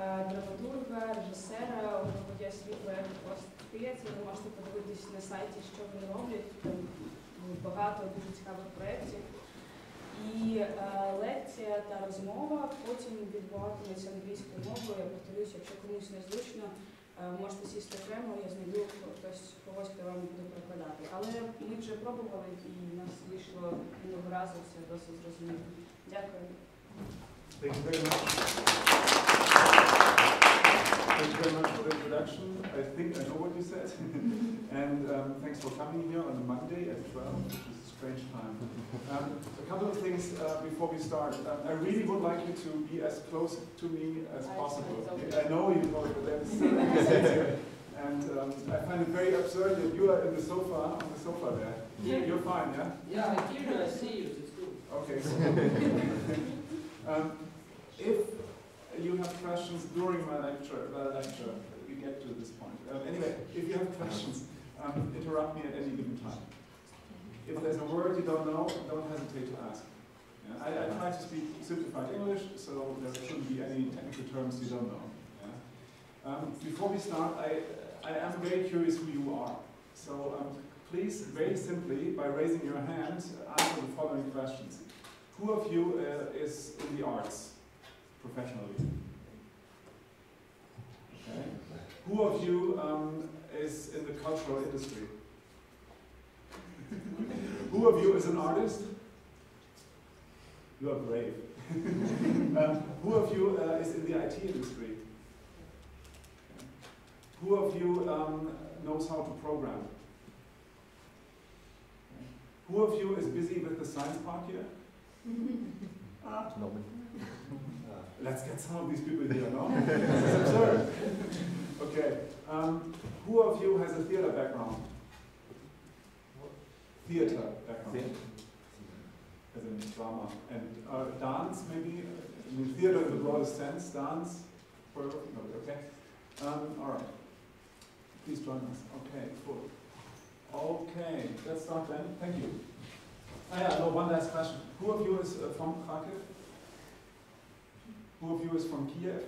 драматурга, режисера, водія світла Лекція. Ви можете подивитись на сайті, що вони роблять. Там багато дуже цікавих проєктів. І лекція та розмова потім відбуватиметься англійською мовою. Я повторюся, якщо комусь незручно, можете сісти окремо, я знайду когось, хто вам буде перекладати. Але ми вже пробували і у нас вийшло минулого разу, все досить зрозуміло. Дякую. Thank you very much. Thank you very much for the introduction. I think I know what you said. And thanks for coming here on a Monday at 12, which is a strange time. A couple of things before we start. I really would like you to be as close to me as possible. I know you know it, but that's and I find it very absurd that you are in the sofa, on the sofa there. You're fine, yeah? Yeah, I hear you, I see you, it's good. Okay. If you have questions during my lecture, we get to this point. Anyway, if you have questions, interrupt me at any given time. If there's a word you don't know, don't hesitate to ask. Yeah? I try to speak simplified English, so there shouldn't be any technical terms you don't know. Yeah? Before we start, I am very curious who you are. So please, very simply, by raising your hand, answer the following questions. Who of you is in the arts professionally? Okay. Who of you is in the cultural industry? Who of you is an artist? You are brave. Who of you is in the IT industry? Okay. Who of you knows how to program? Okay. Who of you is busy with the science part here? No. Let's get some of these people here, no? This is absurd. Okay. Who of you has a theater background? Theater background. As in drama. And dance, maybe? I mean, theater in the broadest sense. Dance? No, okay. All right. Please join us. Okay, cool. Okay, let's start then. Thank you. No, one last question. Who of you is from Kharkiv? Who of you is from Kiev?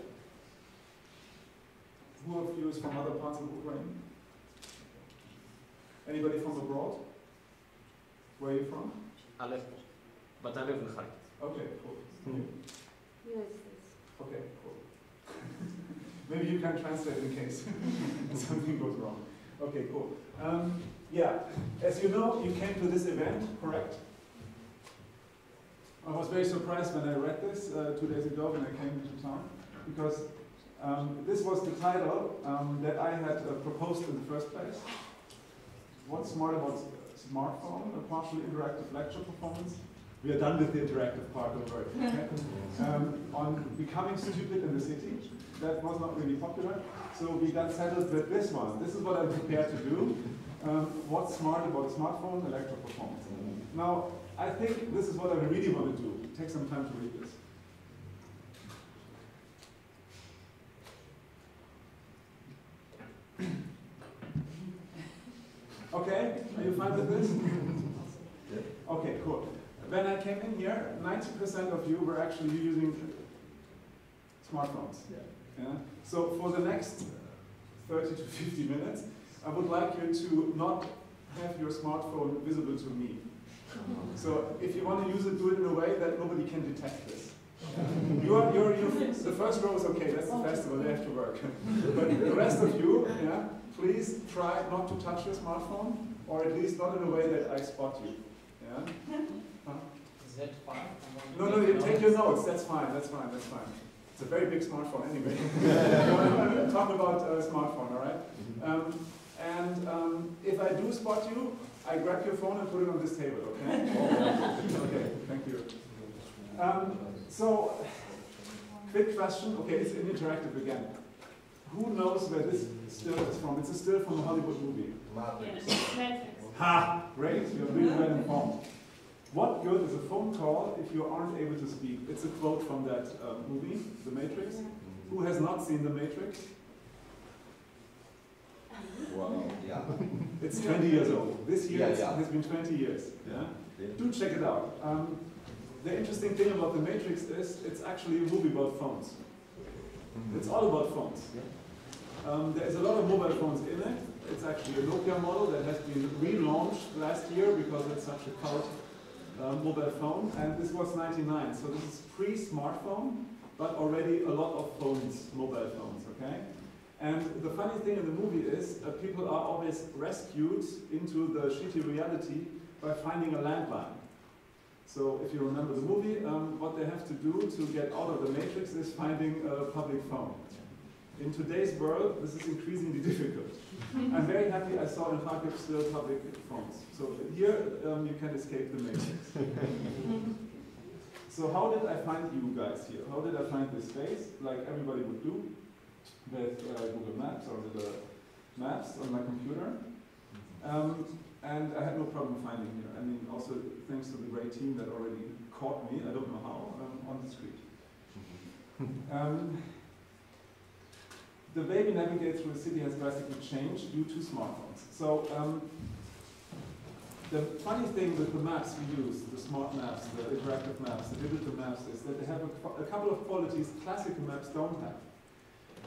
Who of you is from other parts of Ukraine? Anybody from abroad? Where are you from? Aleppo, but I live in Harkov. Okay, cool. United States. Okay, cool. Maybe you can translate in case something goes wrong. Okay, cool. Yeah, as you know, you came to this event, correct? I was very surprised when I read this 2 days ago when I came into town, because this was the title that I had proposed in the first place. What's smart about smartphone? A partially interactive lecture performance. We are done with the interactive part, don't worry. Okay? On becoming stupid in the city. That was not really popular, so we got settled with this one. This is what I'm prepared to do. What's smart about a smartphone? A lecture performance. Now, I think this is what I really want to do. Take some time to read this. Okay, are you fine with this? Okay, cool. When I came in here, 90% of you were actually using smartphones. Yeah? So for the next 30 to 50 minutes, I would like you to not have your smartphone visible to me. So if you want to use it, do it in a way that nobody can detect this. The first row is okay, that's the festival, they have to work. But the rest of you, yeah, please try not to touch your smartphone, or at least not in a way that I spot you. Yeah? Huh? Is that fine? No, you take your notes, that's fine, that's fine, that's fine. It's a very big smartphone anyway. I'm talking about a smartphone, all right? If I do spot you, I grab your phone and put it on this table, okay? Okay, thank you. So, big question. Okay, it's interactive again. Who knows where this still is from? It's a still from a Hollywood movie. Matrix. Ha! Great, you're really well informed. What good is a phone call if you aren't able to speak? It's a quote from that movie, The Matrix. Who has not seen The Matrix? Wow, yeah. It's 20 years old. This year it has been 20 years. Yeah? Do check it out. The interesting thing about The Matrix is it's actually a movie about phones. it's all about phones. There's a lot of mobile phones in it. It's actually a Nokia model that has been relaunched last year because it's such a cult mobile phone. And this was 99, so this is pre-smartphone, but already a lot of phones, mobile phones, okay? And the funny thing in the movie is people are always rescued into the shitty reality by finding a landline. So if you remember the movie, what they have to do to get out of the matrix is finding a public phone. In today's world, this is increasingly difficult. I'm very happy I saw in Harkov still public phones. So here you can escape the matrix. So how did I find you guys here? How did I find this space, like everybody would do, with Google Maps or with the maps on my computer? And I had no problem finding here. I mean, also thanks to the great team that already caught me, I don't know how, on the street. The way we navigate through the city has drastically changed due to smartphones. So the funny thing with the maps we use, the smart maps, the interactive maps, the digital maps, is that they have a couple of qualities classical maps don't have.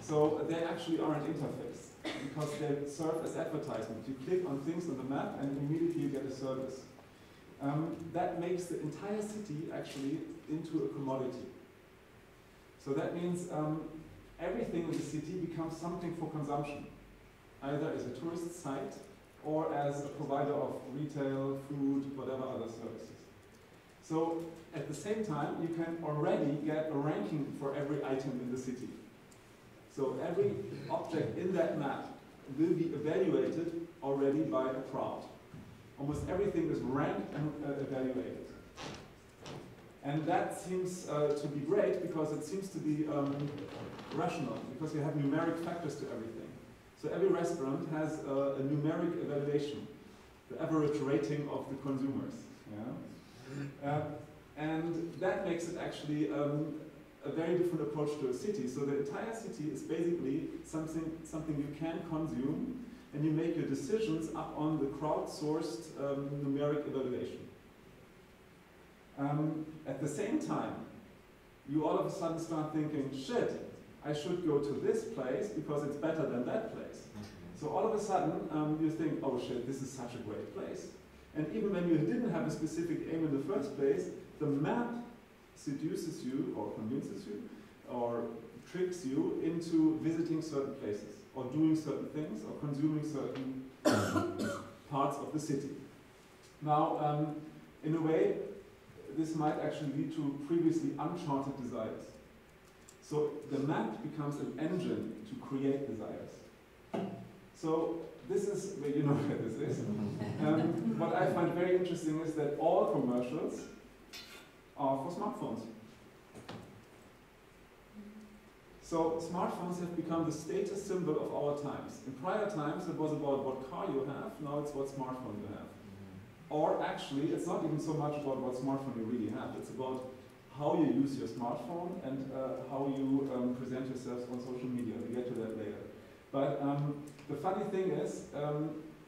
So they actually are an interface, because they serve as advertisement. You click on things on the map and immediately you get a service. That makes the entire city actually into a commodity. So that means everything in the city becomes something for consumption, either as a tourist site or as a provider of retail, food, whatever other services. So at the same time, you can already get a ranking for every item in the city. So every object in that map will be evaluated already by a crowd. Almost everything is ranked and evaluated. And that seems to be great because it seems to be rational, because you have numeric factors to everything. So every restaurant has a numeric evaluation, the average rating of the consumers. Yeah? And that makes it actually a very different approach to a city. So the entire city is basically something you can consume, and you make your decisions up on the crowdsourced numeric evaluation. At the same time, you all of a sudden start thinking, shit, I should go to this place because it's better than that place. So all of a sudden, you think, oh shit, this is such a great place. And even when you didn't have a specific aim in the first place, the map seduces you, or convinces you, or tricks you into visiting certain places, or doing certain things, or consuming certain parts of the city. Now, in a way, this might actually lead to previously uncharted desires. So the map becomes an engine to create desires. So this is, well, you know where this is. What I find very interesting is that all commercials are for smartphones. So smartphones have become the status symbol of our times. In prior times it was about what car you have, now it's what smartphone you have. Or actually, it's not even so much about what smartphone you really have, it's about how you use your smartphone and how you present yourselves on social media. We'll get to that later. But the funny thing is,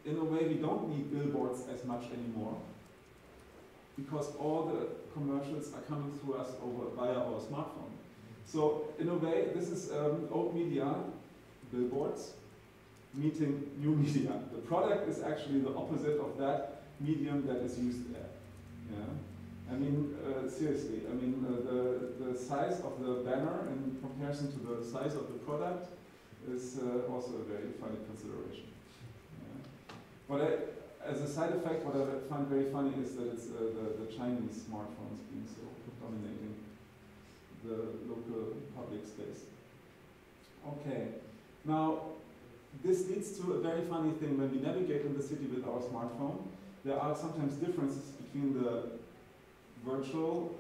in a way we don't need billboards as much anymore, because all the commercials are coming through us via our smartphone. So in a way, this is old media, billboards, meeting new media. The product is actually the opposite of that medium that is used there. Yeah? I mean, seriously, I mean, the size of the banner in comparison to the size of the product is also a very funny consideration. Yeah? As a side effect, what I find very funny is that it's the Chinese smartphones being so dominating the local public space. Okay, now this leads to a very funny thing. When we navigate in the city with our smartphone, there are sometimes differences between the virtual,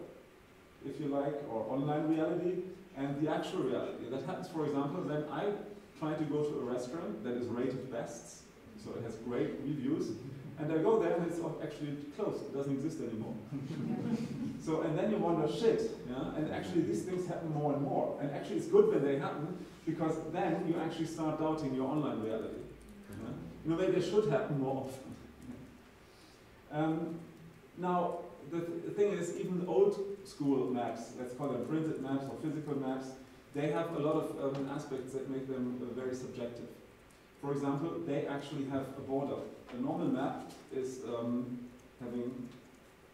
if you like, or online reality and the actual reality. That happens, for example, when I try to go to a restaurant that is rated best, so it has great reviews, and I go there and it's actually closed, it doesn't exist anymore. So, and then you wonder, shit, yeah? And actually these things happen more and more. And actually it's good when they happen, because then you actually start doubting your online reality. Yeah? In a way, they should happen more often. Now, the thing is, even old school maps, let's call them printed maps or physical maps, they have a lot of aspects that make them very subjective. For example, they actually have a border. A normal map is having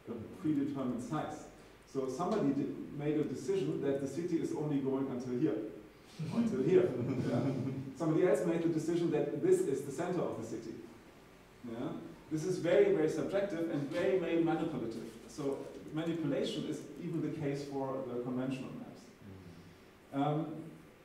a predetermined size. So somebody made a decision that the city is only going until here, or until here. Yeah? Somebody else made the decision that this is the center of the city. Yeah? This is very, very subjective and very, very manipulative. So manipulation is even the case for the conventional maps.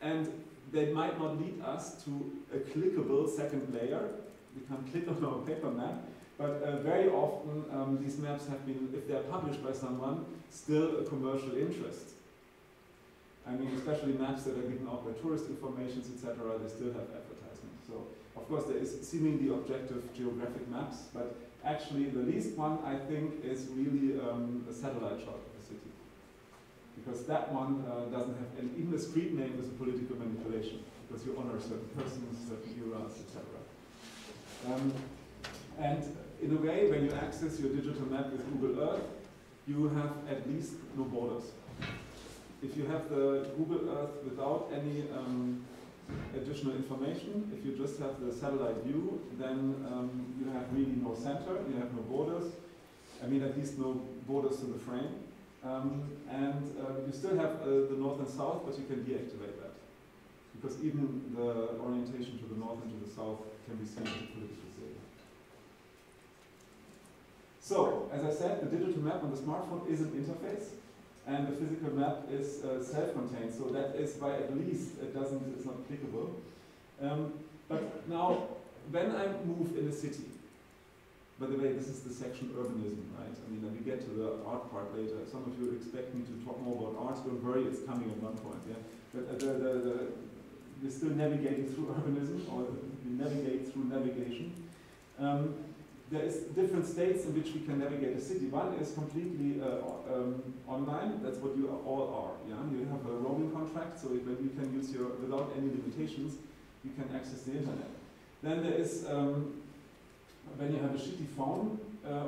And they might not lead us to a clickable second layer. We can click on our paper map, but very often these maps have been, if they're published by someone, still a commercial interest. I mean, especially maps that are given out by tourist information, etc., they still have advertisements. So, of course, there is seemingly objective geographic maps, but actually the least one, I think, is really a satellite shot of the city. Because that one doesn't have, and even the street name is a political manipulation, because you honor certain persons, certain eras, etc. And in a way, when you access your digital map with Google Earth, you have at least no borders. If you have the Google Earth without any additional information, if you just have the satellite view, then you have really no center, you have no borders. I mean, at least no borders to the frame. And you still have the north and south, but you can deactivate that. Because even the orientation to the north and to the south can be seen as a political signal. So, as I said, the digital map on the smartphone is an interface, and the physical map is self-contained. So that is why at least it's not clickable. But now, when I move in a city, by the way, this is the section urbanism, right? I mean, we get to the art part later. Some of you expect me to talk more about art. Don't worry, it's coming at one point. Yeah, but we're still navigating through urbanism, or we navigate through navigation. There is different states in which we can navigate a city. One is completely online. That's what you all are. Yeah, you have a roaming contract, so when you can use your without any limitations, you can access the internet. Then there is when you have a shitty phone,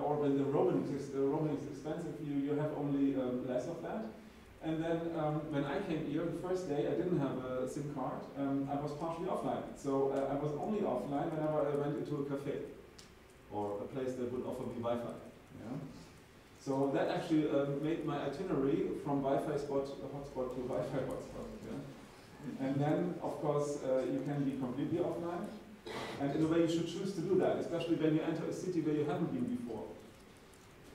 or when the roaming is expensive, you have only less of that. And then when I came here the first day, I didn't have a SIM card. I was partially offline. So I was only offline whenever I went into a cafe or a place that would offer me Wi-Fi. Yeah? So that actually made my itinerary from Wi-Fi hotspot to Wi-Fi hotspot. Yeah? And then, of course, you can be completely offline. And in a way, you should choose to do that, especially when you enter a city where you haven't been before.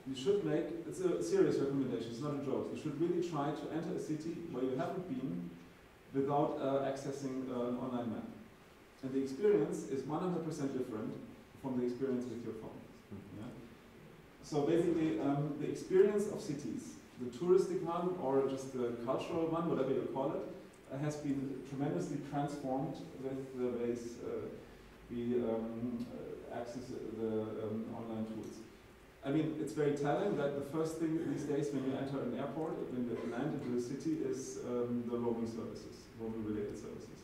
You should make, it's a serious recommendation, it's not a joke, you should really try to enter a city where you haven't been without accessing an online map. And the experience is 100% different from the experience with your phone. Yeah? So basically, the experience of cities, the touristic one or just the cultural one, whatever you call it, has been tremendously transformed with the ways we access the online tools. I mean, it's very telling that the first thing these days when you enter an airport, when you land into the city, is the roaming services, roaming-related services.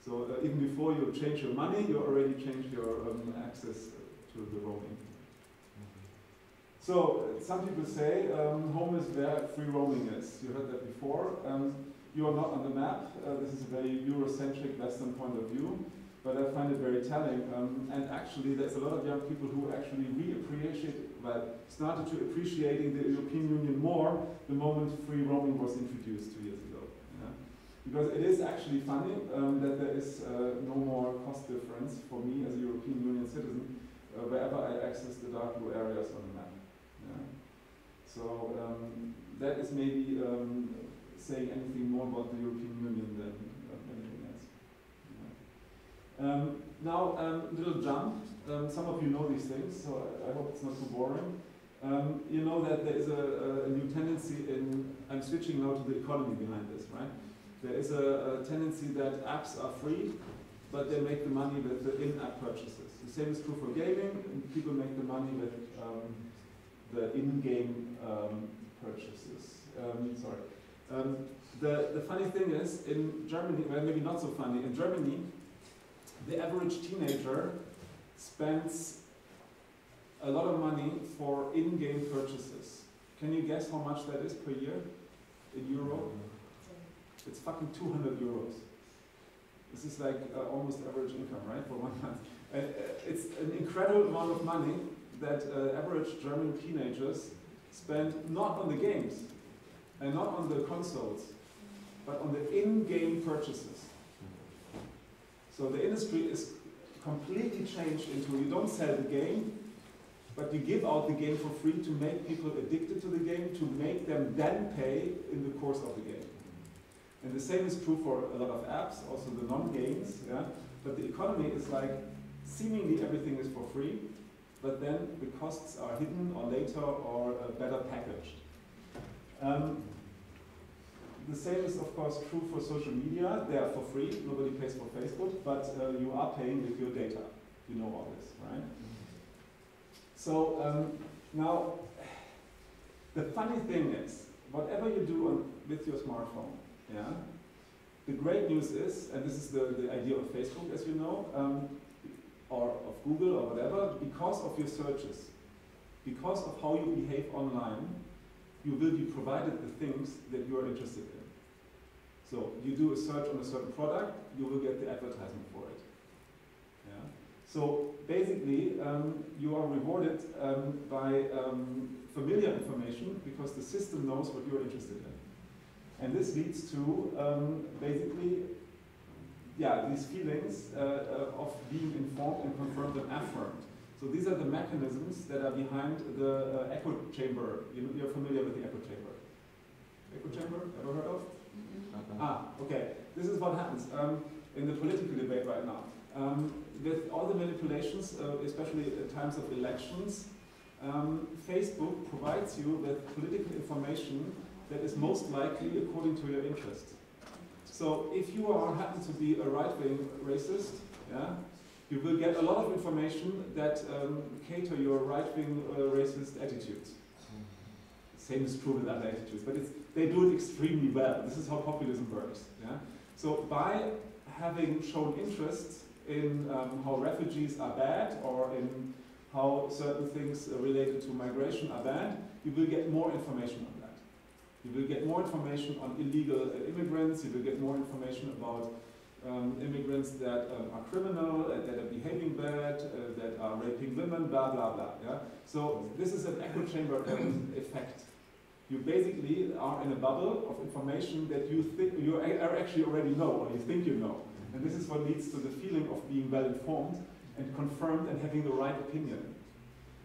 So even before you change your money, you already changed your access to the roaming. So some people say home is where free roaming is. You heard that before. You are not on the map. This is a very Eurocentric Western point of view. But I find it very telling, and actually there's a lot of young people who actually started to appreciating the European Union more the moment free roaming was introduced 2 years ago. Yeah? Because it is actually funny that there is no more cost difference for me as a European Union citizen wherever I access the dark blue areas on the map. Yeah? So that is maybe saying anything more about the European Union than anything else. Now, little jump. Some of you know these things, so I hope it's not too boring. You know that there is a new tendency in, I'm switching now to the economy behind this, right? There is a tendency that apps are free, but they make the money with the in-app purchases. The same is true for gaming, and people make the money with the in-game purchases. The funny thing is, in Germany, well, maybe not so funny, in Germany, the average teenager spends a lot of money for in-game purchases. Can you guess how much that is per year in euro? it's fucking 200 euros. This is like almost average income, right, for 1 month. It's an incredible amount of money that average German teenagers spend not on the games and not on the consoles, but on the in-game purchases. So the industry is completely changed into, you don't sell the game, but you give out the game for free to make people addicted to the game, to make them then pay in the course of the game. And the same is true for a lot of apps, also the non-games, yeah? But the economy is like, seemingly everything is for free, but then the costs are hidden or later or better packaged. The same is of course true for social media. They are for free, nobody pays for Facebook, but you are paying with your data. You know all this, right? So now, the funny thing is, whatever you do with your smartphone, yeah, the great news is, and this is the idea of Facebook, as you know, or of Google or whatever, because of your searches, because of how you behave online, you will be provided the things that you are interested in. So you do a search on a certain product, you will get the advertisement for it. Yeah? So basically, you are rewarded by familiar information because the system knows what you are interested in. And this leads to basically, yeah, these feelings of being informed and confirmed and affirmed. So these are the mechanisms that are behind the echo chamber. You're familiar with the echo chamber? Echo chamber, ever heard of? Ah, okay. This is what happens in the political debate right now. With all the manipulations, especially at times of elections, Facebook provides you with political information that is most likely according to your interest. So if you happen to be a right-wing racist, yeah, you will get a lot of information that cater your right-wing racist attitudes. Same is true with other attitudes, but they do it extremely well. This is how populism works. Yeah? So by having shown interest in how refugees are bad or in how certain things related to migration are bad, you will get more information on that. You will get more information on illegal immigrants, you will get more information about immigrants that are criminal, that are behaving bad, that are raping women, blah, blah, blah. Yeah? So this is an echo chamber effect. You basically are in a bubble of information that you think you actually already know, or you think you know. And this is what leads to the feeling of being well informed and confirmed and having the right opinion.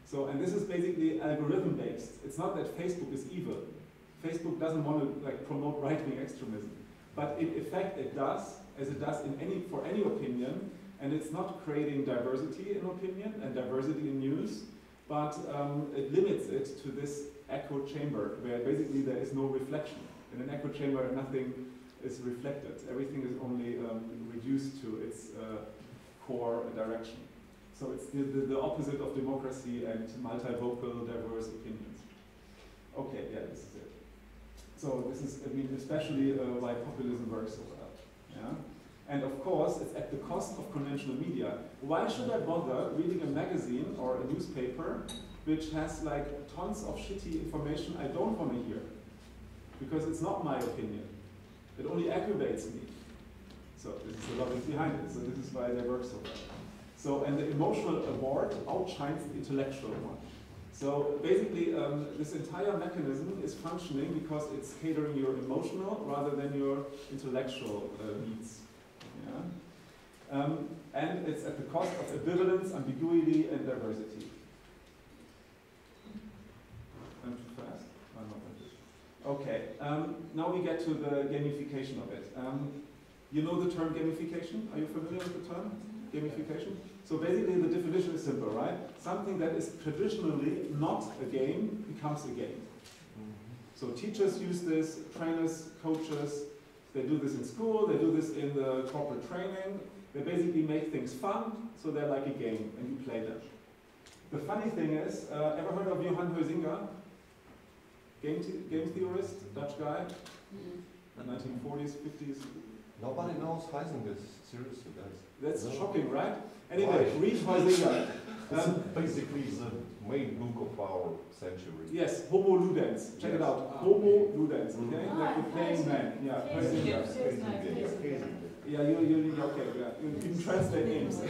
So, and this is basically algorithm based. It's not that Facebook is evil. Facebook doesn't want to promote right-wing extremism. But in effect it does, as it does for any opinion, and it's not creating diversity in opinion and diversity in news, but it limits it to this echo chamber, where basically there is no reflection. In an echo chamber, nothing is reflected. Everything is only reduced to its core direction. So it's the opposite of democracy and multivocal, diverse opinions. Okay, yeah, this is it. So this is, I mean, especially why populism works so well. Yeah? And of course, it's at the cost of conventional media. Why should I bother reading a magazine or a newspaper which has tons of shitty information I don't want to hear? Because it's not my opinion. It only aggravates me. So this is the logic behind it. So this is why they work so well. So, and the emotional award outshines the intellectual one. So basically, this entire mechanism is functioning because it's catering your emotional rather than your intellectual needs. Yeah? And it's at the cost of ambivalence, ambiguity, and diversity. I'm too fast? I'm not like this. Okay, now we get to the gamification of it. You know the term gamification? Are you familiar with the term? Gamification? So basically the definition is simple, right? Something that is traditionally not a game becomes a game. So teachers use this, trainers, coaches, they do this in school, they do this in the corporate training. They basically make things fun, so they're like a game, and you play them. The funny thing is, ever heard of Johann Huizinga? Game theorist, Dutch guy? 1940s, 50s? Nobody knows Heisinger, seriously, guys. That's No. shocking, right? Anyway, Why? read Heisinger. It's basically the main book of our century. Yes, Homo Ludens. Check it Yes. out. Homo Ludens, okay? Ah, Like the playing man. Yeah, Heisinger. Yeah, okay, yeah. You can translate names.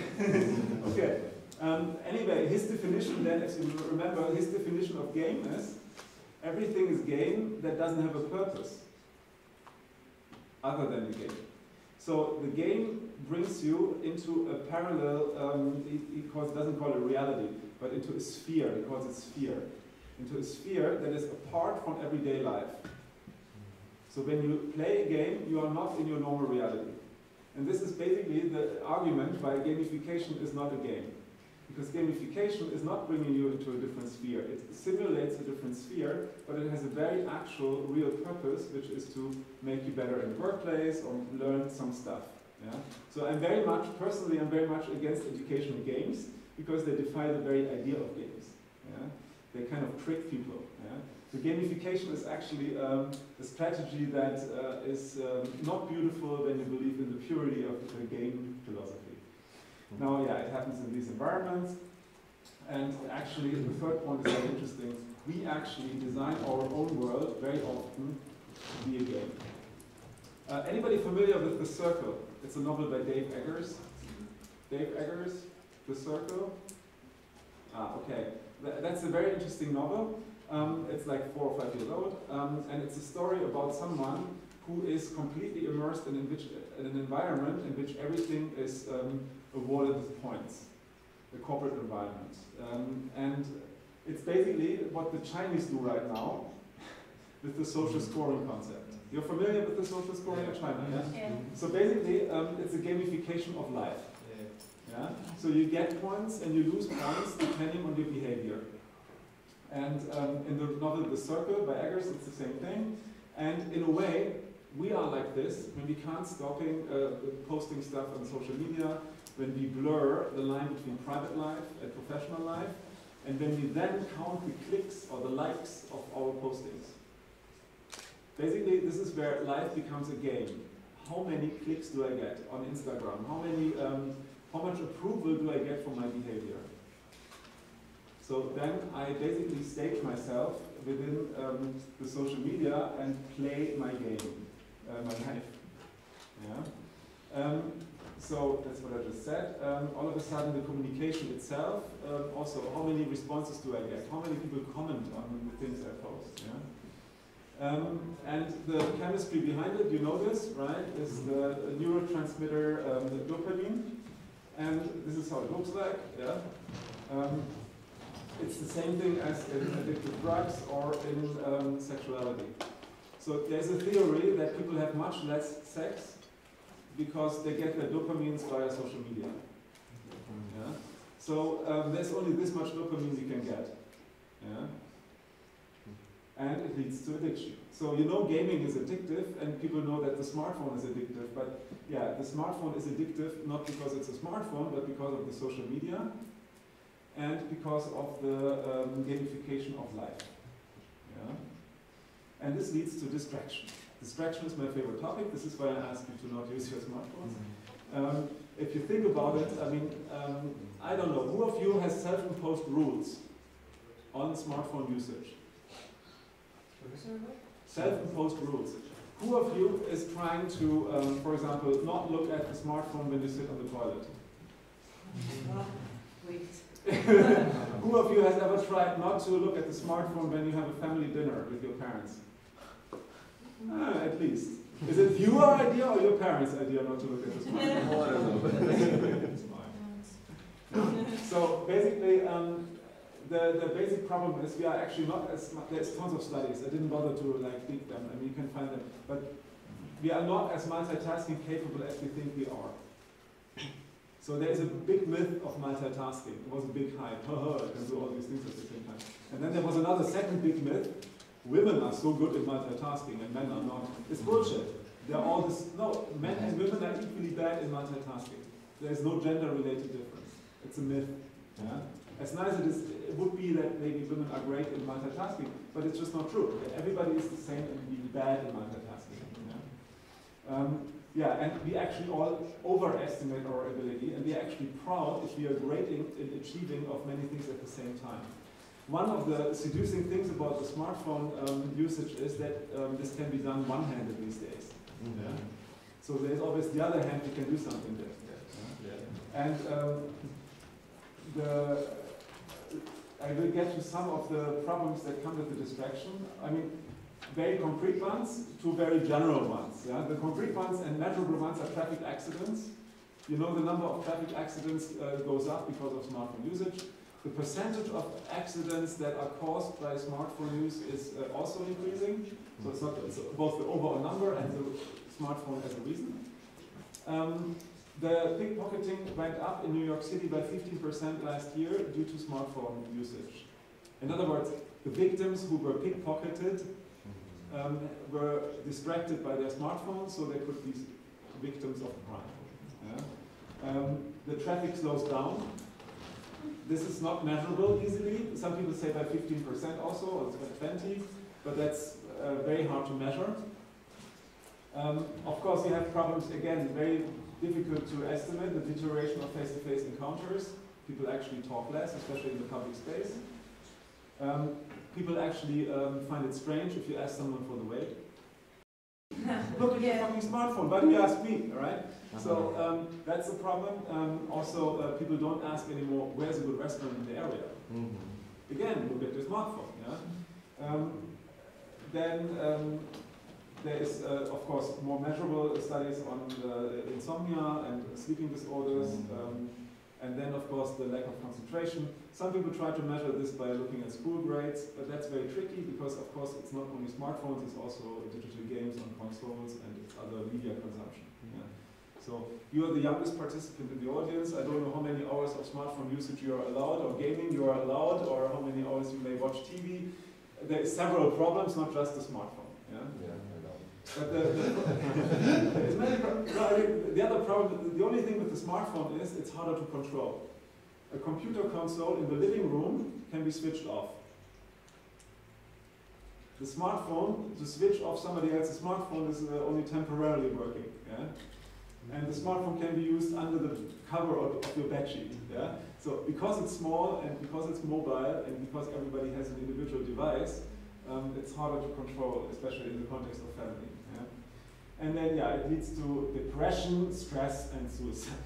Okay. Anyway, his definition then, as you remember, his definition of game is everything is game that doesn't have a purpose other than the game. So the game brings you into a parallel, doesn't call it reality, but into a sphere, he calls it sphere. Into a sphere that is apart from everyday life. So when you play a game, you are not in your normal reality. And this is basically the argument why gamification is not a game. Because gamification is not bringing you into a different sphere. It simulates a different sphere, but it has a very actual, real purpose, which is to make you better in the workplace or learn some stuff. Yeah? So personally, I'm very much against educational games because they defy the very idea of games. Yeah? They kind of trick people. Yeah? So gamification is actually a strategy that is not beautiful when you believe in the purity of the game philosophy. Now, yeah, it happens in these environments. And actually, the third point is very interesting. We actually design our own world very often to be a game. Anybody familiar with The Circle? It's a novel by Dave Eggers. Dave Eggers, The Circle? Ah, okay. That's a very interesting novel. It's like 4 or 5 years old. And it's a story about someone who is completely immersed in an environment in which everything is awarded with points, the corporate environment. And it's basically what the Chinese do right now with the social scoring concept. You're familiar with the social scoring in China? Yeah? Yeah. So basically, it's a gamification of life. Yeah? So you get points and you lose points depending on your behavior. And in the novel The Circle by Eggers, it's the same thing. And in a way, we are like this when we can't stop posting stuff on social media, when we blur the line between private life and professional life, and when we then count the clicks or the likes of our postings. Basically, this is where life becomes a game. How many clicks do I get on Instagram? How much approval do I get for my behavior? So then I basically stage myself within the social media and play my game, my life. Yeah? So that's what I just said. All of a sudden the communication itself, also how many responses do I get? How many people comment on the things I post? Yeah? And the chemistry behind it, you know this, right, is the neurotransmitter the dopamine. And this is how it looks like. Yeah? It's the same thing as in addictive drugs or in sexuality. So there's a theory that people have much less sex because they get their dopamines via social media. Yeah? So there's only this much dopamine you can get. Yeah? And it leads to addiction. So you know gaming is addictive and people know that the smartphone is addictive, but yeah, the smartphone is addictive not because it's a smartphone, but because of the social media and because of the gamification of life. Yeah? And this leads to distraction. Distraction is my favorite topic. This is why I ask you to not use your smartphones. If you think about it, I mean, I don't know, who of you has self-imposed rules on smartphone usage? Self-imposed rules. Who of you is trying to, for example, not look at the smartphone when you sit on the toilet? Who of you has ever tried not to look at the smartphone when you have a family dinner with your parents? At least. Is it your idea or your parents' idea not to look at the smartphone? So basically, the basic problem is we are actually not as much, there's tons of studies, I didn't bother to like dig them, I mean you can find them, but we are not as multitasking capable as we think we are. So there is a big myth of multitasking. It was a big hype, I can do all these things at the same time. And then there was another second big myth, women are so good at multitasking and men are not. It's bullshit. They're all this, no, men and women are equally bad in multitasking. There is no gender-related difference. It's a myth. Yeah? As nice as it would be that maybe women are great in multitasking, but it's just not true. Everybody is the same and being bad in multitasking. Yeah? Yeah, and we actually all overestimate our ability, and we are actually proud if we are great in achieving of many things at the same time. One of the seducing things about the smartphone usage is that this can be done one-handed these days. Yeah? So there's always the other hand we can do something with. Yeah? And I will get to some of the problems that come with the distraction. I mean, very concrete ones to very general ones. Yeah? The concrete ones and measurable ones are traffic accidents. You know, the number of traffic accidents goes up because of smartphone usage. The percentage of accidents that are caused by smartphone use is also increasing. So it's both the overall number and the smartphone as a reason. The pickpocketing went up in New York City by 15% last year due to smartphone usage. In other words, the victims who were pickpocketed were distracted by their smartphones, so they could be victims of crime. Yeah? The traffic slows down. This is not measurable easily. Some people say by 15% also, or by 20%, but that's very hard to measure. Of course, you have problems, again, very difficult to estimate, the deterioration of face-to-face encounters. People actually talk less, especially in the public space. People actually find it strange if you ask someone for the way. Look at your fucking smartphone, why do you ask me, right? So that's a problem. Also, people don't ask anymore, where's a good restaurant in the area? Again, look at your smartphone. Yeah? Then there is, of course, more measurable studies on insomnia and sleeping disorders. And then, of course, the lack of concentration. Some people try to measure this by looking at school grades, but that's very tricky because, of course, it's not only smartphones, it's also digital games on consoles and it's other media consumption. Yeah. So you are the youngest participant in the audience. I don't know how many hours of smartphone usage you are allowed, or gaming you are allowed, or how many hours you may watch TV. There are several problems, not just the smartphone. Yeah? But there's many the other problem, the only thing with the smartphone is it's harder to control. A computer console in the living room can be switched off. The smartphone, to switch off somebody else's smartphone is only temporarily working. Yeah? And the smartphone can be used under the cover of your bedsheet. Yeah? So because it's small and because it's mobile and because everybody has an individual device, it's harder to control, especially in the context of family. Yeah? And then, yeah, it leads to depression, stress, and suicide.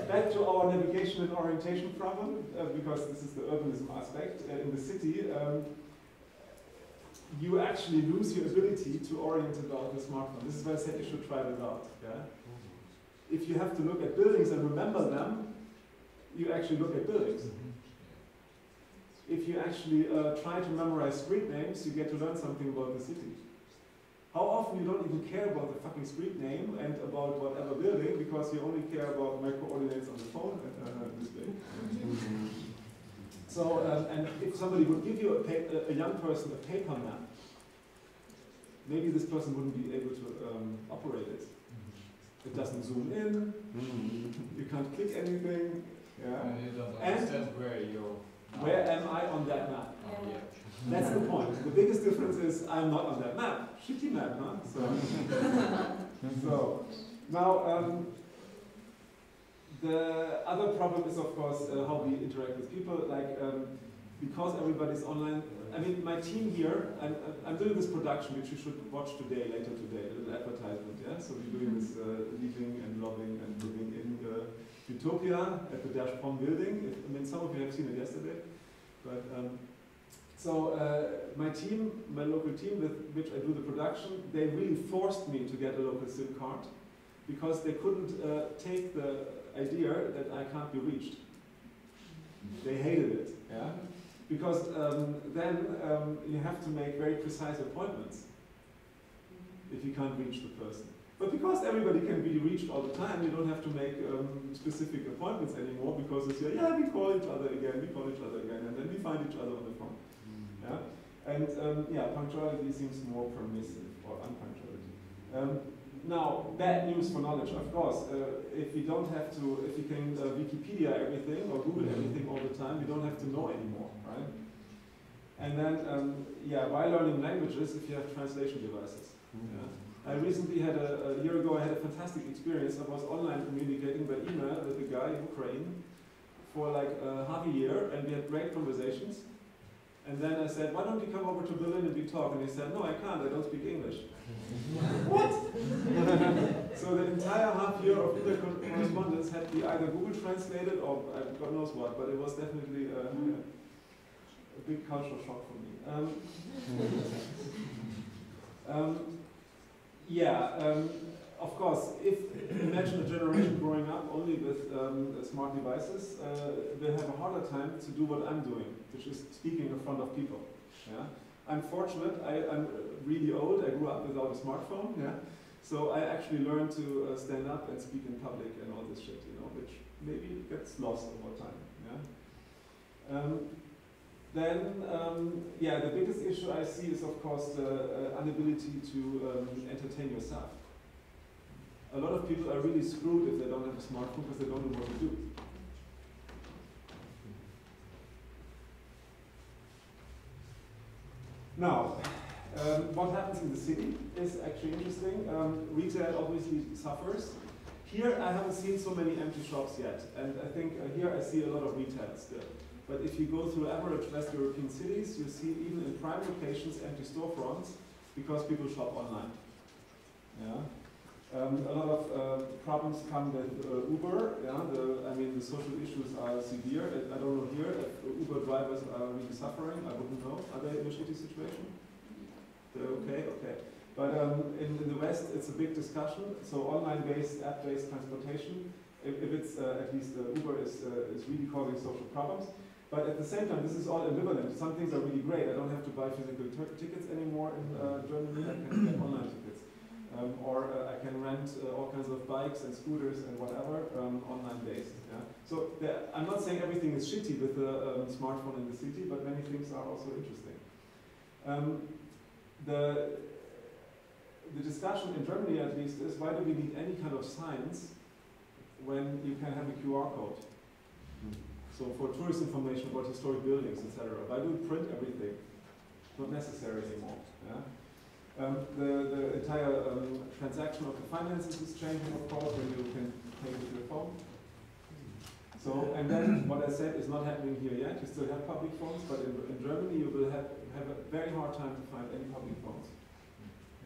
Back to our navigation and orientation problem, because this is the urbanism aspect. In the city, you actually lose your ability to orient about the smartphone. This is why I said you should try this out. Yeah? If you have to look at buildings and remember them, you actually look at buildings. If you actually try to memorize street names, you get to learn something about the city. How often you don't even care about the fucking street name and about whatever building because you only care about my coordinates on the phone and this thing. So, and if somebody would give you a young person a paper map, maybe this person wouldn't be able to operate it. It doesn't zoom in, you can't click anything. Yeah. And you don't understand where am I on that map? Yeah. That's the point. The biggest difference is I'm not on that map. Shitty map, huh? So now the other problem is, of course, how we interact with people. Like because everybody's online. I mean, my team here. I'm doing this production, which you should watch later today. A little advertisement. Yeah. So we're doing this living and loving and living in Utopia at the Dash Pom building. I mean, some of you have seen it yesterday, but. My team, my local team with which I do the production, they really forced me to get a local SIM card because they couldn't take the idea that I can't be reached. They hated it, yeah? Because then you have to make very precise appointments if you can't reach the person. But because everybody can be reached all the time, you don't have to make specific appointments anymore because it's yeah, we call each other again, and then we find each other on the phone. Yeah? And yeah, punctuality seems more permissive, or unpunctuality. Now, bad news for knowledge, of course. If you don't have to, if you can Wikipedia everything or Google everything all the time, you don't have to know anymore, right? And then, yeah, while learning languages, if you have translation devices. Yeah. I recently had a year ago, I had a fantastic experience. I was online communicating by email with a guy in Ukraine for like half a year, and we had great conversations. And then I said, why don't you come over to Berlin and we talk? And he said, no, I can't, I don't speak English. What? So the entire half year of email correspondence had to be either Google translated or God knows what, but it was definitely a big cultural shock for me. Of course, imagine a generation growing up only with smart devices, they have a harder time to do what I'm doing, which is speaking in front of people. Yeah? I'm fortunate, I'm really old, I grew up without a smartphone, yeah? So I actually learned to stand up and speak in public and all this shit, you know, which maybe gets lost over time. Yeah? The biggest issue I see is, of course, the inability to entertain yourself. A lot of people are really screwed if they don't have a smartphone because they don't know what to do. Now, what happens in the city is actually interesting. Retail obviously suffers. Here I haven't seen so many empty shops yet, and I think here I see a lot of retail still. But if you go through average West European cities, you see even in prime locations empty storefronts because people shop online. Yeah. A lot of problems come with Uber. Yeah, the social issues are severe. I don't know here if Uber drivers are really suffering. I wouldn't know. Are they in a shitty situation? They're okay? Okay. But in the West, it's a big discussion. So online-based, app-based transportation, if it's at least Uber is really causing social problems. But at the same time, this is all ambivalent. Some things are really great. I don't have to buy physical tickets anymore in Germany. I can get online tickets. Or I can rent all kinds of bikes and scooters and whatever online based. Yeah? So I'm not saying everything is shitty with the smartphone in the city, but many things are also interesting. The discussion in Germany at least is, why do we need any kind of signs when you can have a QR code? So for tourist information about historic buildings, etc. Why do we print everything? Not necessary anymore. Yeah? The entire transaction of the finances is changing, of course, when you can pay with your phone. So, and then what I said is not happening here yet. You still have public phones, but in Germany you will have a very hard time to find any public phones.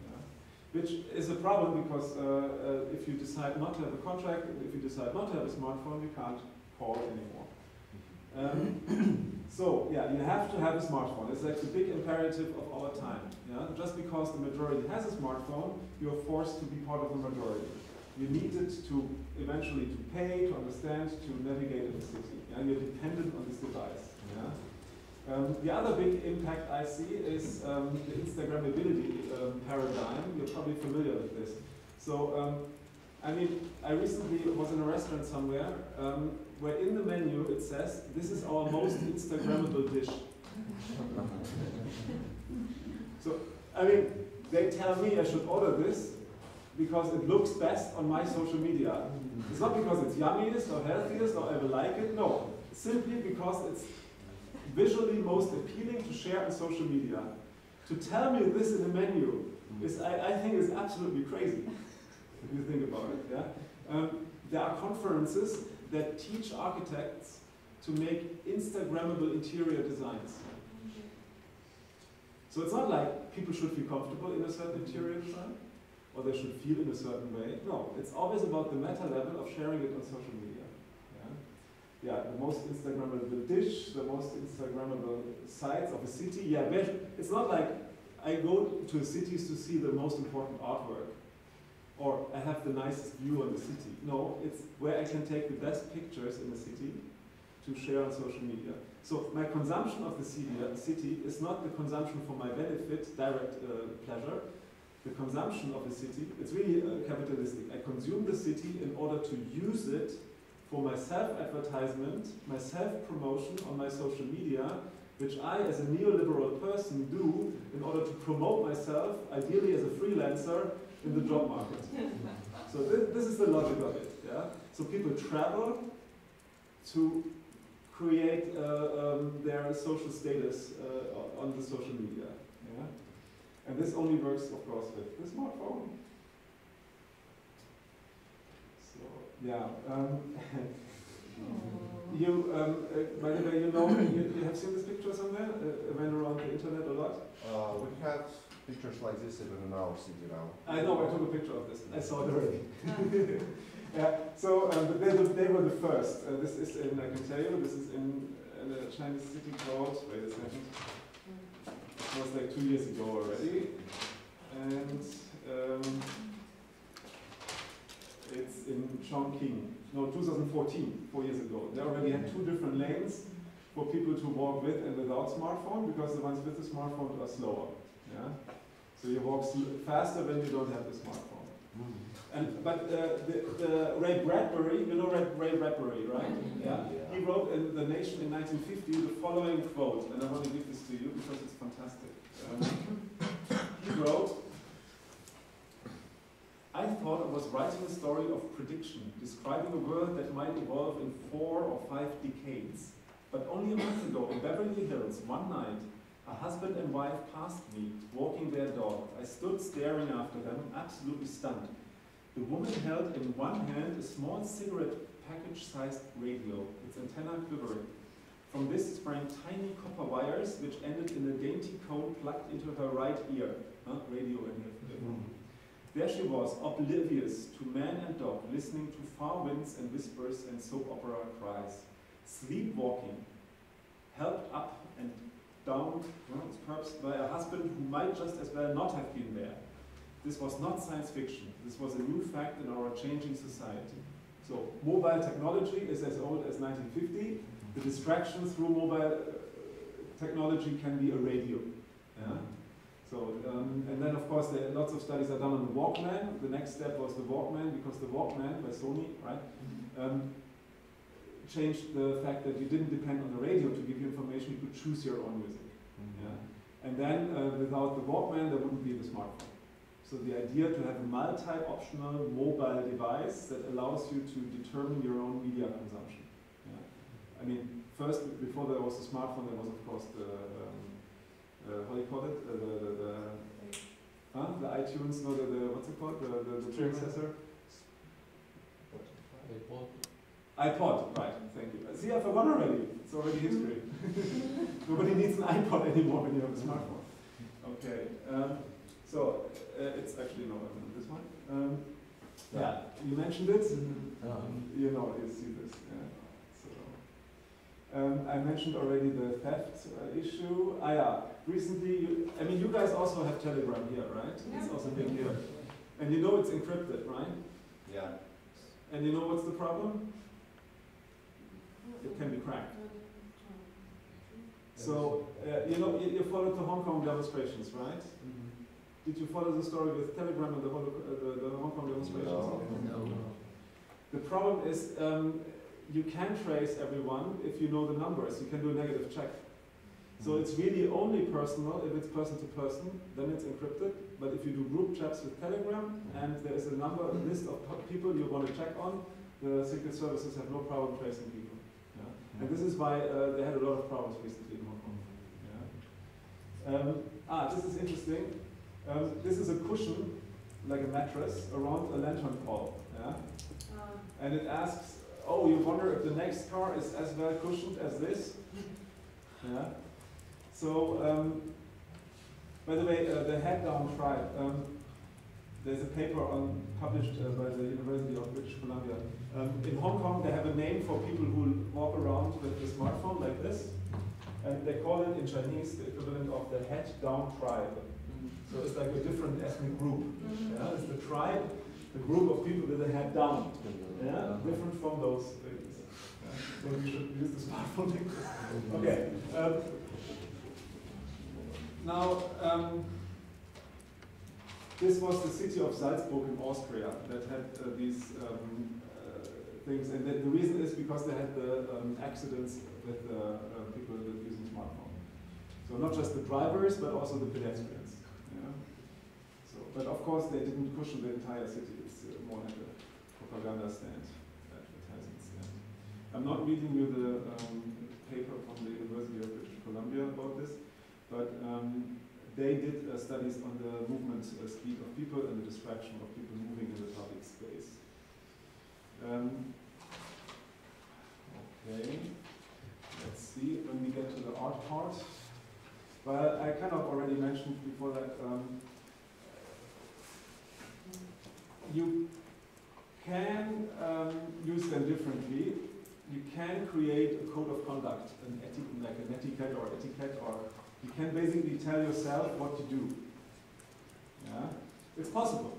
Yeah. Which is a problem because if you decide not to have a contract, if you decide not to have a smartphone, you can't call anymore. So, yeah, you have to have a smartphone. It's like the big imperative of our time. Yeah? Just because the majority has a smartphone, you're forced to be part of the majority. You need it to eventually to pay, to understand, to navigate in the city. Yeah? You're dependent on this device. Yeah? The other big impact I see is the Instagrammability paradigm. You're probably familiar with this. So, I recently was in a restaurant somewhere where in the menu it says, this is our most Instagrammable dish. So, they tell me I should order this because it looks best on my social media. It's not because it's yummiest or healthiest or I will like it, no. Simply because it's visually most appealing to share on social media. To tell me this in a menu is, I think, is absolutely crazy. If you think about it, yeah? There are conferences that teach architects to make Instagrammable interior designs. So it's not like people should feel comfortable in a certain interior design, or they should feel in a certain way. No, it's always about the meta level of sharing it on social media. Yeah, the most Instagrammable dish, the most Instagrammable sites of a city. Yeah, it's not like I go to cities to see the most important artwork, or I have the nicest view on the city. No, it's where I can take the best pictures in the city to share on social media. So my consumption of the city is not the consumption for my benefit, direct pleasure. The consumption of the city, it's really capitalistic. I consume the city in order to use it for my self-advertisement, my self-promotion on my social media, which I, as a neoliberal person, do in order to promote myself, ideally as a freelancer, in the job market. So this is the logic of it. Yeah? So people travel to create their social status on the social media. Yeah? And this only works, of course, with the smartphone. So, yeah. By the way, you have seen this picture somewhere? Went around the internet a lot? We have pictures like this even in our city now. I know, I took a picture of this. I saw it already. Yeah, so they were the first. This is in, I can tell you, this is in a Chinese city called, wait a second. It was like 2 years ago already. And it's in Chongqing. No, 2014, 4 years ago. They already had 2 different lanes for people to walk with and without smartphone, because the ones with the smartphone are slower. Yeah? So you walk faster when you don't have the smartphone. But the Ray Bradbury, you know Ray Bradbury, right? Yeah. He wrote in The Nation in 1950 the following quote, and I want to give this to you because it's fantastic. He wrote, "I thought I was writing a story of prediction, describing a world that might evolve in 4 or 5 decades. But only a month ago in Beverly Hills, one night, a husband and wife passed me, walking their dog. I stood staring after them, absolutely stunned. The woman held in one hand a small cigarette package-sized radio, its antenna quivering. From this sprang tiny copper wires, which ended in a dainty cone plugged into her right ear." Radio in here. There she was, oblivious to man and dog, listening to far winds and whispers and soap opera cries. Sleepwalking, helped up and down curbs by a husband who might just as well not have been there. This was not science fiction. This was a new fact in our changing society. So mobile technology is as old as 1950. The distraction through mobile technology can be a radio. Yeah? So, and then of course lots of studies are done on the Walkman. The next step was the Walkman, because the Walkman by Sony, right, changed the fact that you didn't depend on the radio to give you information, you could choose your own music. Yeah? And then without the Walkman there wouldn't be the smartphone. So the idea to have a multi-optional mobile device that allows you to determine your own media consumption. Yeah? I mean, first, before there was the smartphone, there was of course the how do you call it? The iTunes, no, what's it called? The predecessor? iPod, right, thank you. See, I forgot already. It's already history. Nobody needs an iPod anymore when you have a smartphone. Okay, so it's actually no, this one. Yeah, you mentioned it. You know, you see this. Yeah. So, I mentioned already the theft issue. Yeah, recently, I mean, you guys also have Telegram here, right? Yeah. It's also big here. And you know it's encrypted, right? Yeah. And you know what's the problem? It can be cracked. So, you know, you followed the Hong Kong demonstrations, right? Did you follow the story with Telegram and the Hong Kong demonstrations? No. The problem is you can trace everyone if you know the numbers. You can do a negative check. So it's really only personal. If it's person to person, then it's encrypted. But if you do group chats with Telegram and there is a list of people you want to check on, the Secret Services have no problem tracing people. Yeah? And this is why they had a lot of problems recently in Hong Kong. Yeah? This is interesting. This is a cushion, like a mattress, around a lantern pole. Yeah? And it asks, oh, you wonder if the next car is as well cushioned as this? Yeah? So, by the way, the Head Down tribe, there's a paper published by the University of British Columbia. In Hong Kong, they have a name for people who walk around with the smartphone like this. And they call it in Chinese the equivalent of the Head Down tribe. So it's like a different ethnic group. Yeah? It's the tribe, the group of people with the head down. Yeah? Different from those things. Yeah? So we should use the smartphone like this. Okay. Now, this was the city of Salzburg in Austria that had these things. And the reason is because they had the accidents with people using smartphones. So not just the drivers, but also the pedestrians. Yeah? So, but of course, they didn't cushion the entire city. It's more like a propaganda stand, advertising stand. I'm not reading you the paper from the University of British Columbia about this, but they did studies on the movement speed of people and the distraction of people moving in the public space. Okay, let's see when we get to the art part. Well, I kind of already mentioned before that you can use them differently. You can create a code of conduct, like an etiquette, or you can basically tell yourself what to do. Yeah, it's possible.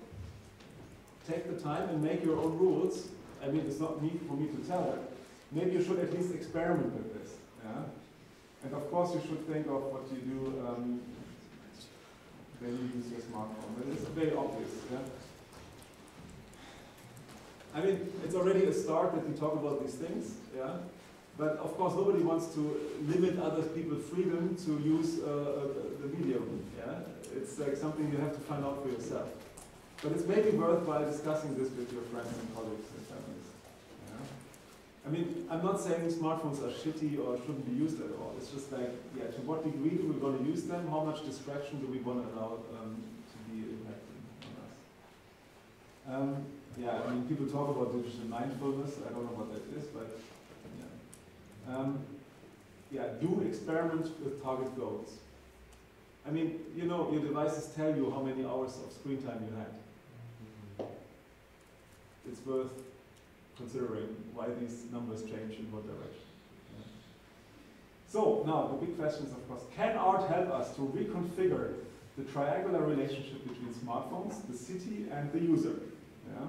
Take the time and make your own rules. I mean, it's not for me to tell it. Maybe you should at least experiment with this. Yeah, and of course you should think of what you do when you use your smartphone. But it's very obvious. Yeah. I mean, it's already a start that we talk about these things, yeah. But of course, nobody wants to limit other people's freedom to use the medium, yeah. It's like something you have to find out for yourself. But it's maybe worthwhile discussing this with your friends and colleagues and families. Yeah. I mean, I'm not saying smartphones are shitty or shouldn't be used at all. It's just like, yeah, to what degree do we want to use them? How much distraction do we want to allow to be impacting on us? Yeah, I mean, people talk about digital mindfulness. I don't know what that is, but yeah. Yeah, do experiments with target goals. I mean, you know, your devices tell you how many hours of screen time you had. It's worth considering why these numbers change in what direction. Yeah. So, now, the big question is, of course, can art help us to reconfigure the triangular relationship between smartphones, the city, and the user? Yeah.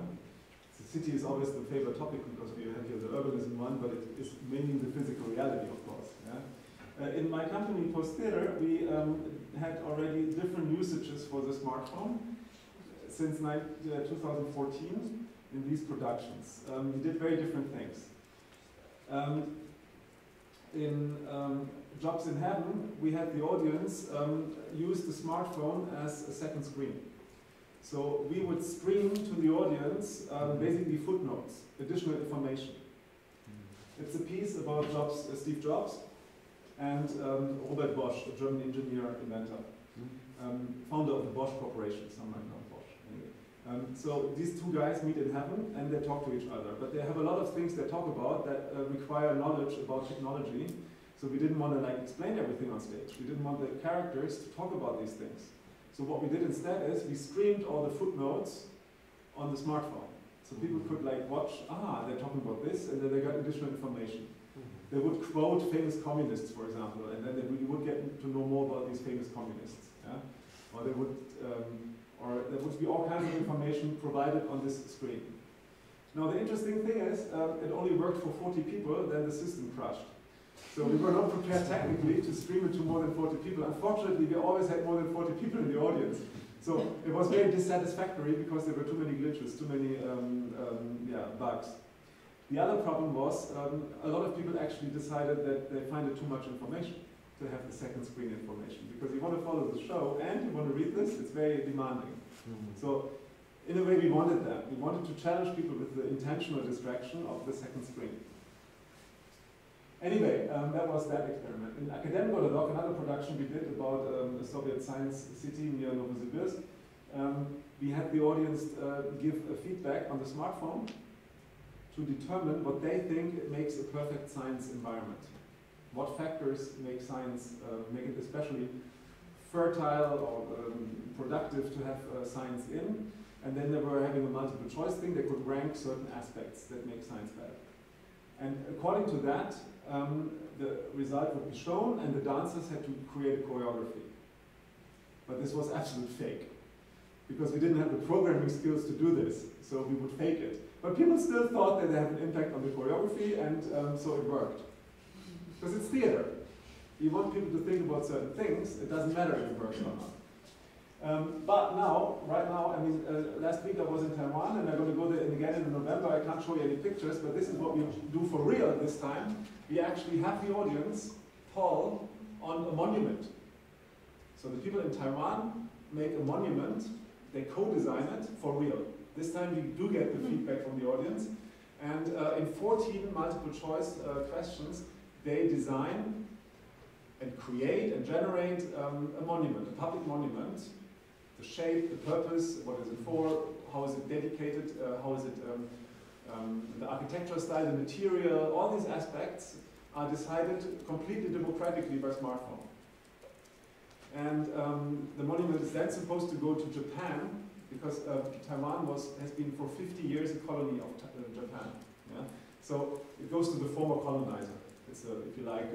The city is always the favorite topic because we have here the urbanism one, but it is mainly the physical reality, of course. Yeah. In my company, Post-Theater, we had already different usages for the smartphone since 2014 in these productions. We did very different things. In Jobs in Heaven, we had the audience use the smartphone as a second screen. So we would stream to the audience basically footnotes, additional information. It's a piece about Steve Jobs and Robert Bosch, a German engineer, inventor, founder of the Bosch Corporation, some might know Bosch. Anyway. So these two guys meet in heaven and they talk to each other, but they have a lot of things they talk about that require knowledge about technology. So we didn't want to like explain everything on stage. We didn't want the characters to talk about these things. So what we did instead is we streamed all the footnotes on the smartphone. So people could like watch, they're talking about this, and then they got additional information. They would quote famous communists, for example, and then you would get to know more about these famous communists. Yeah? Or there would be all kinds of information provided on this screen. Now the interesting thing is, it only worked for 40 people, then the system crashed. So we were not prepared technically to stream it to more than 40 people. Unfortunately, we always had more than 40 people in the audience. So it was very dissatisfactory because there were too many glitches, too many bugs. The other problem was a lot of people actually decided that they find it too much information to have the second screen information because you want to follow the show and you want to read this, it's very demanding. So in a way we wanted that. We wanted to challenge people with the intentional distraction of the second screen. Anyway, that was that experiment. In Academic Dialog, another production we did about a Soviet science city near Novosibirsk, we had the audience give a feedback on the smartphone to determine what they think makes a perfect science environment. What factors make science, make it especially fertile or productive to have science in. And then they were having a multiple choice thing. They could rank certain aspects that make science better. And according to that, the result would be shown and the dancers had to create a choreography. But this was absolute fake. Because we didn't have the programming skills to do this. So we would fake it. But people still thought that they had an impact on the choreography and so it worked. Because it's theater. You want people to think about certain things, it doesn't matter if it works or not. But now, right now, I mean, last week I was in Taiwan and I'm going to go there again in November. I can't show you any pictures, but this is what we do for real this time. We actually have the audience fall on a monument. So the people in Taiwan make a monument, they co-design it for real. This time we do get the feedback from the audience. And in 14 multiple choice questions, they design and create and generate a monument, a public monument, the shape, the purpose, what is it for, how is it dedicated, how is it the architectural style, the material, all these aspects are decided completely democratically by smartphone. And the monument is then supposed to go to Japan, because Taiwan has been for 50 years a colony of Japan. Yeah? So it goes to the former colonizer. It's, if you like,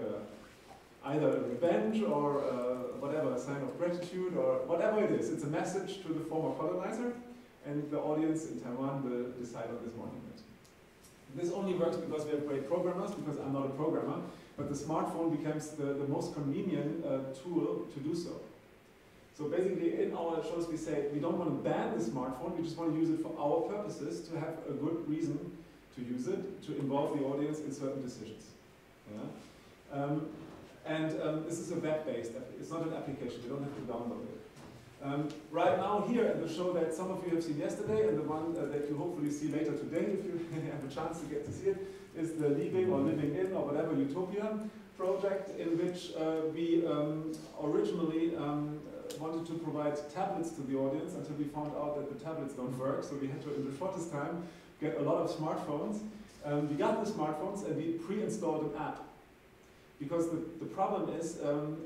either a revenge or whatever, a sign of gratitude or whatever it is. It's a message to the former colonizer, and the audience in Taiwan will decide on this monument. This only works because we have great programmers, because I'm not a programmer, but the smartphone becomes the most convenient tool to do so. So basically in our shows we say we don't want to ban the smartphone, we just want to use it for our purposes, to have a good reason to use it, to involve the audience in certain decisions. Yeah? This is a web-based, it's not an application, you don't have to download it. Right now here at the show that some of you have seen yesterday, and the one that you hopefully see later today, if you have a chance to get to see it, is the Leaving or Living In or whatever Utopia project, in which we originally wanted to provide tablets to the audience until we found out that the tablets don't work, so we had to, in the shortest time, get a lot of smartphones. We got the smartphones and we pre-installed an app. Because the problem is,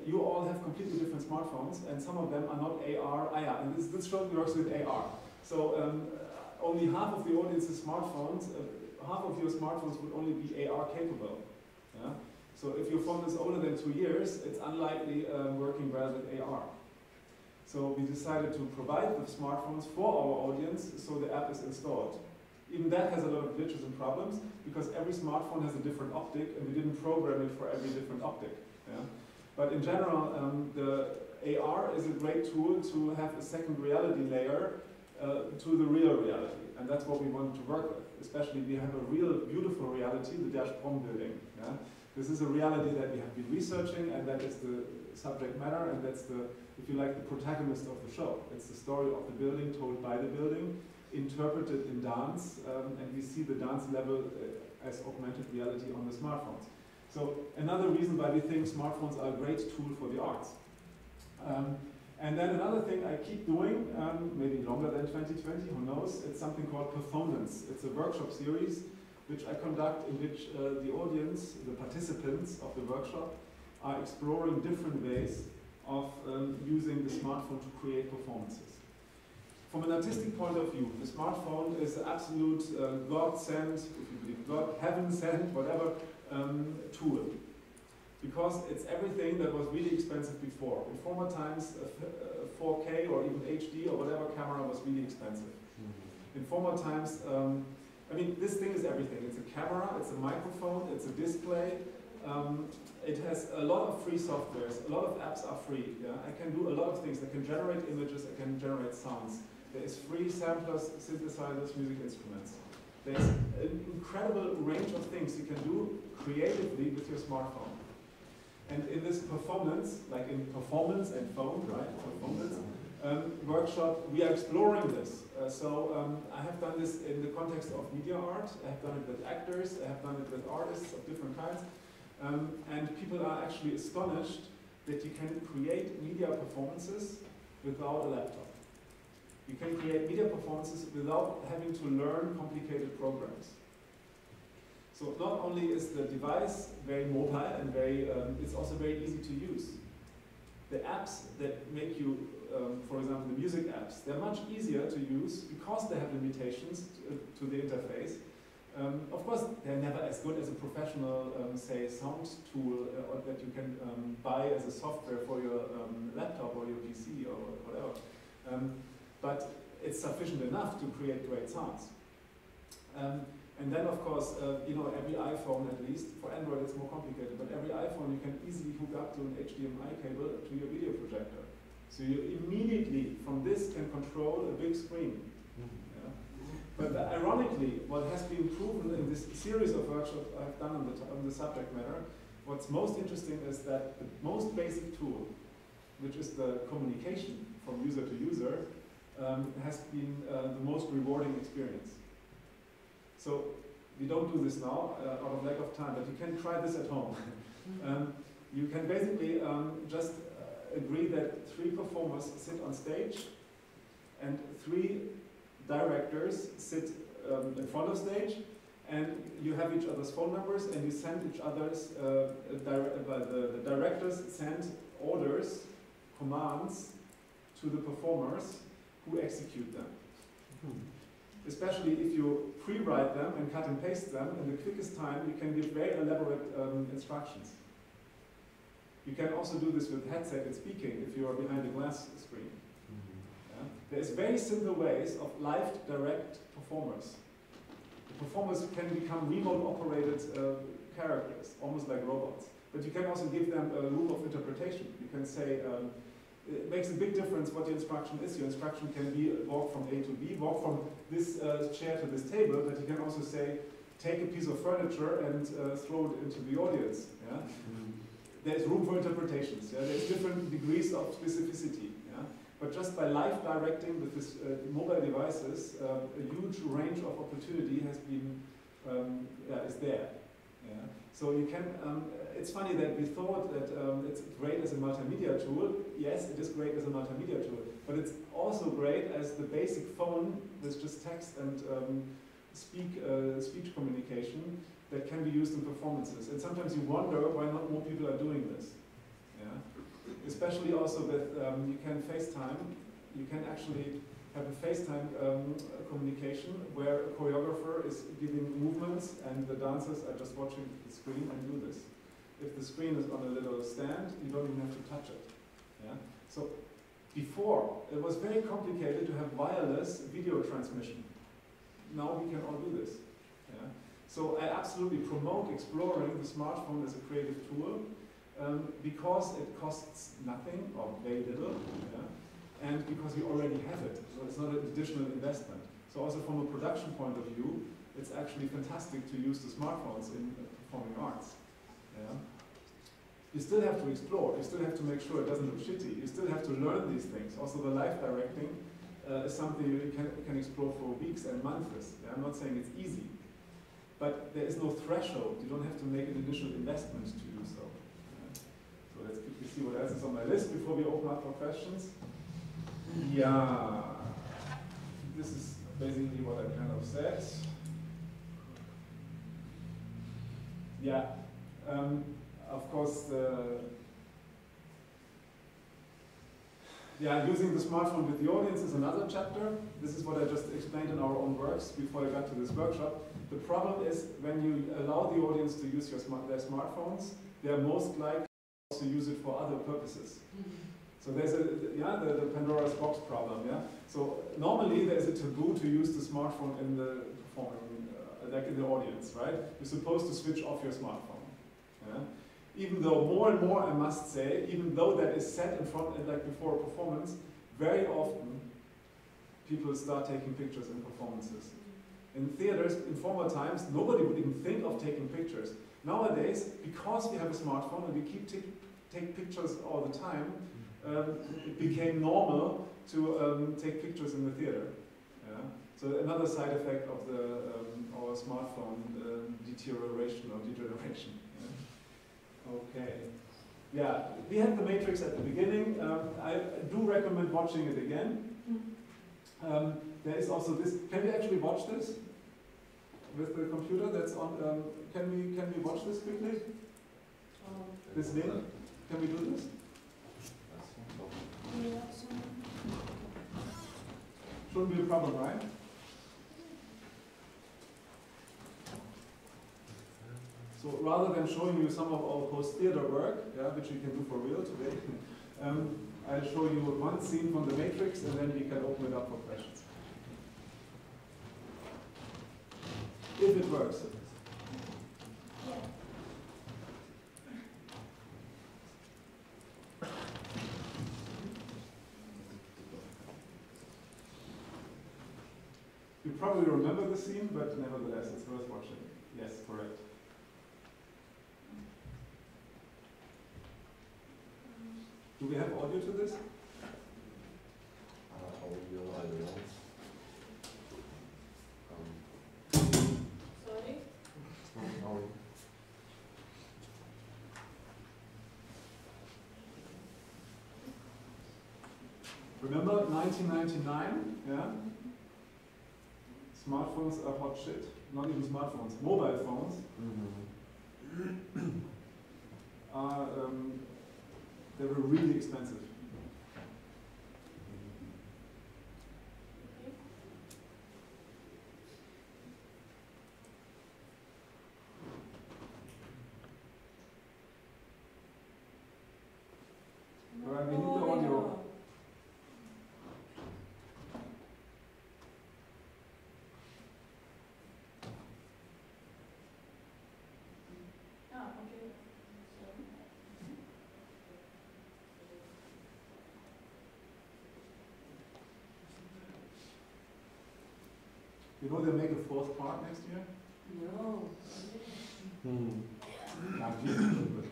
you all have completely different smartphones, and some of them are not AR. And this show works with AR. So only half of the audience's smartphones, half of your smartphones would only be AR capable. Yeah? So if your phone is older than 2 years, it's unlikely working well with AR. So we decided to provide the smartphones for our audience, so the app is installed. Even that has a lot of glitches and problems, because every smartphone has a different optic, and we didn't program it for every different optic. Yeah? But in general, the AR is a great tool to have a second reality layer to the real reality, and that's what we wanted to work with. Especially, we have a real beautiful reality, the Dash-Prom building. Yeah? This is a reality that we have been researching, and that is the subject matter, and that's the, if you like, the protagonist of the show. It's the story of the building told by the building, interpreted in dance, and we see the dance level as augmented reality on the smartphones. So another reason why we think smartphones are a great tool for the arts. And then another thing I keep doing, maybe longer than 2020, who knows, it's something called Performance. It's a workshop series which I conduct, in which the audience, the participants of the workshop, are exploring different ways of using the smartphone to create performances. From an artistic point of view, the smartphone is an absolute God-sent, if you believe God, heaven-sent, whatever, tool. Because it's everything that was really expensive before. In former times, 4K or even HD or whatever camera was really expensive. In former times, I mean, this thing is everything. It's a camera, it's a microphone, it's a display. It has a lot of free softwares, a lot of apps are free. Yeah? I can do a lot of things. I can generate images, I can generate sounds. There is free samplers, synthesizers, music instruments. There's an incredible range of things you can do creatively with your smartphone. And in this performance, like in performance and phone, right, performance, workshop, we are exploring this. I have done this in the context of media art, I have done it with actors, I have done it with artists of different kinds, and people are actually astonished that you can create media performances without a laptop. You can create media performances without having to learn complicated programs. So not only is the device very mobile and it's also very easy to use. The apps that make you, for example, the music apps, they're much easier to use because they have limitations to the interface. Of course, they're never as good as a professional, say, sound tool that you can buy as a software for your laptop or your PC or whatever. But it's sufficient enough to create great sounds. And then, of course, you know, every iPhone, at least, for Android it's more complicated, but every iPhone you can easily hook up to an HDMI cable to your video projector. So you immediately, from this, can control a big screen. Yeah? But ironically, what has been proven in this series of workshops I've done on the subject matter, what's most interesting is that the most basic tool, which is the communication from user to user, has been the most rewarding experience. So we don't do this now out of lack of time, but you can try this at home. You can basically just agree that 3 performers sit on stage and 3 directors sit in front of stage, and you have each other's phone numbers, and you send each other's, the directors send orders, commands to the performers who execute them. Especially if you pre-write them and cut and paste them, in the quickest time you can give very elaborate instructions. You can also do this with headset and speaking if you are behind a glass screen. Yeah? There's very simple ways of live direct performers. The performers can become remote operated characters, almost like robots. But you can also give them a rule of interpretation. You can say, it makes a big difference what the instruction is. Your instruction can be walk from A to B, walk from this chair to this table, but you can also say, take a piece of furniture and throw it into the audience. Yeah? There's room for interpretations. Yeah? There's different degrees of specificity. Yeah? But just by live directing with this mobile devices, a huge range of opportunity has been, is there. Yeah? So you can, it's funny that we thought that it's great as a multimedia tool. Yes, it is great as a multimedia tool, but it's also great as the basic phone with just text and speech communication that can be used in performances. And sometimes you wonder why not more people are doing this. Yeah? Especially also with, you can FaceTime, you can actually have a FaceTime communication where a choreographer is giving movements and the dancers are just watching the screen and do this. If the screen is on a little stand, you don't even have to touch it. Yeah? So before, it was very complicated to have wireless video transmission. Now we can all do this. Yeah? So I absolutely promote exploring the smartphone as a creative tool because it costs nothing or very little. Yeah? And because we already have it, so it's not an additional investment. So also from a production point of view, it's actually fantastic to use the smartphones in performing arts. Yeah? You still have to explore, you still have to make sure it doesn't look shitty, you still have to learn these things. Also the live directing is something you can explore for weeks and months. Yeah? I'm not saying it's easy, but there is no threshold. You don't have to make an initial investment to do so. Yeah? So let's quickly see what else is on my list before we open up for questions. Yeah, this is basically what I kind of said. Yeah, of course, using the smartphone with the audience is another chapter. This is what I just explained in our own works before I got to this workshop. The problem is when you allow the audience to use their smartphones, they are most likely to use it for other purposes. So there's the Pandora's box problem, yeah? So normally there's a taboo to use the smartphone in the performing, like in the audience, right? You're supposed to switch off your smartphone, yeah? Even though more and more, I must say, even though that is set in front, like before a performance, very often people start taking pictures in performances. In theaters, in former times, nobody would even think of taking pictures. Nowadays, because we have a smartphone and we keep take pictures all the time, it became normal to take pictures in the theater. Yeah? So another side effect of the our smartphone deterioration or degeneration. Yeah? Okay. Yeah, we had the Matrix at the beginning. I do recommend watching it again. There is also this. Can we actually watch this with the computer? That's on. Can we watch this quickly? This link. Can we do this? Shouldn't be a problem, right? So rather than showing you some of our post-theater work, yeah, which we can do for real today, I'll show you one scene from The Matrix and then we can open it up for questions. If it works. You probably remember the scene, but nevertheless, it's worth watching. Yes, correct. Do we have audio to this? Audio, I don't know. Sorry? Remember 1999? Yeah? Smartphones are hot shit. Not even smartphones, mobile phones are, they were really expensive. Alright, we need the audio. Ah, okay. You know they'll make a fourth part next year? No. Not yet, but